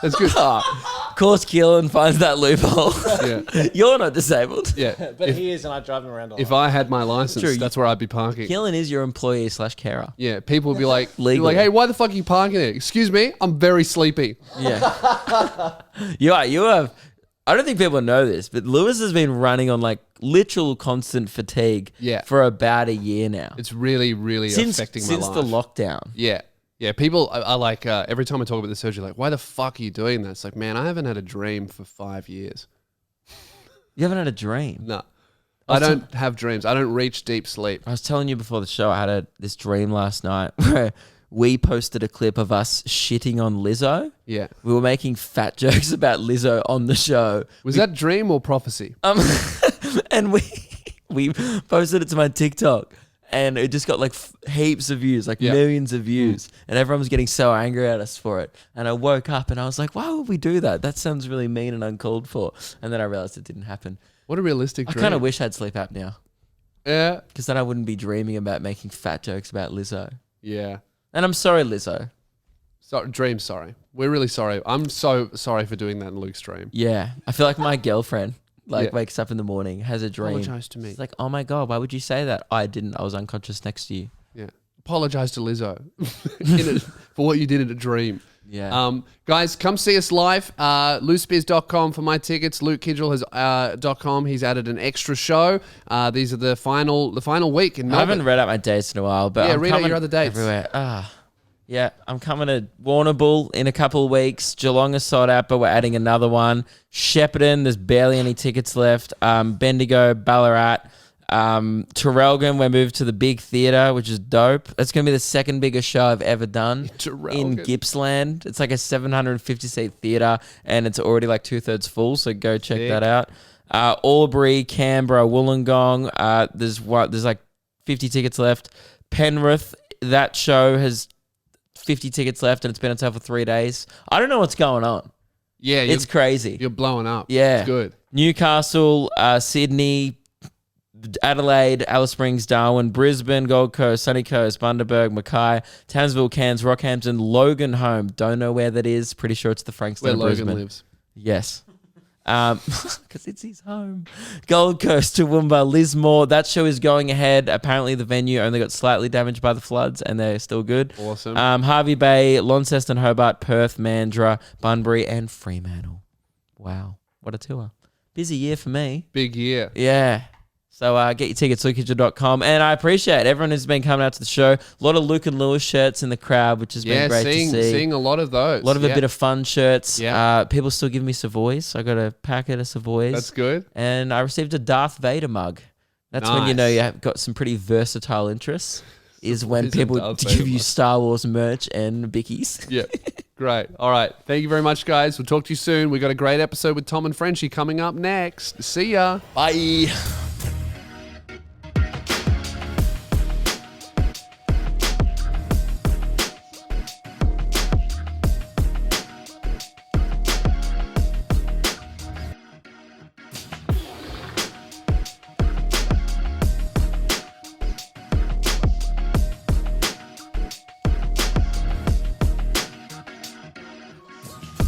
That's good. Of course, Keelan finds that loophole. Yeah. You're not disabled. Yeah. But he is, and I drive him around all If I had my license, True. that's where I'd be parking. Keelan is your employee / carer. Yeah, people would be like, Legally. hey, why the fuck are you parking there? Excuse me, I'm very sleepy. Yeah. You have. I don't think people know this, but Lewis has been running on like literal constant fatigue for about a year now. It's really, really affecting my life. Since the lockdown. Yeah. Yeah, people are like, every time I talk about the surgery, like, why the fuck are you doing that? It's like, man, I haven't had a dream for 5 years. You haven't had a dream? No. I don't have dreams. I don't reach deep sleep. I was telling you before the show, I had this dream last night where we posted a clip of us shitting on Lizzo. Yeah. We were making fat jokes about Lizzo on the show. Was that dream or prophecy? And we posted it to my TikTok. And it just got like heaps of views, like millions of views. And everyone was getting so angry at us for it. And I woke up and I was like, why would we do that? That sounds really mean and uncalled for. And then I realized it didn't happen. What a realistic dream. I kind of wish I had sleep apnea. Yeah. Because then I wouldn't be dreaming about making fat jokes about Lizzo. Yeah. And I'm sorry, Lizzo. Sorry. We're really sorry. I'm so sorry for doing that in Luke's dream. Yeah. I feel like my girlfriend wakes up in the morning, has a dream. Apologize to me. She's like, oh my God, why would you say that? I didn't. I was unconscious next to you. Yeah. Apologize to Lizzo for what you did in a dream. Yeah. Guys, come see us live. Loosebeers.com for my tickets. Luke Kidgel has .com. He's added an extra show. These are the final week in I Melbourne. haven't read out my dates in a while, but I'm read out coming your other dates. everywhere. Yeah, I'm coming to Warrnambool in a couple of weeks. Geelong is sold out, but we're adding another one. Shepparton, there's barely any tickets left. Bendigo, Ballarat. Traralgon, we're moved to the big theatre, which is dope. It's going to be the second biggest show I've ever done in Gippsland. It's like a 750-seat theatre, and it's already like 2/3 full, so go check that out. Albury, Canberra, Wollongong, there's like 50 tickets left. Penrith, that show has 50 tickets left, and it's been on sale for 3 days. I don't know what's going on. Yeah, it's crazy. You're blowing up. Yeah. It's good. Newcastle, Sydney, Adelaide, Alice Springs, Darwin, Brisbane, Gold Coast, Sunny Coast, Bundaberg, Mackay, Townsville, Cairns, Rockhampton, Logan Home. Don't know where that is. Pretty sure it's the Frankston Where of Logan Brisbane. lives. Yes. Because it's his home. Gold Coast, Toowoomba, Lismore. That show is going ahead. Apparently the venue only got slightly damaged by the floods and they're still good. Awesome. Harvey Bay, Launceston, Hobart, Perth, Mandurah, Bunbury and Fremantle. Wow. What a tour. Busy year for me. Big year. Yeah. So get your tickets, lukekitchen.com. And I appreciate everyone who's been coming out to the show. A lot of Luke and Lewis shirts in the crowd, which has been great to see. Seeing a lot of those. A lot of a bit of fun shirts. Yeah. People still give me Savoys. So I got a packet of Savoys. That's good. And I received a Darth Vader mug. That's when you know you have got some pretty versatile interests. Is when people give you Star Wars merch and bickies. Yeah. Great. All right. Thank you very much, guys. We'll talk to you soon. We got a great episode with Tom and Frenchie coming up next. See ya. Bye.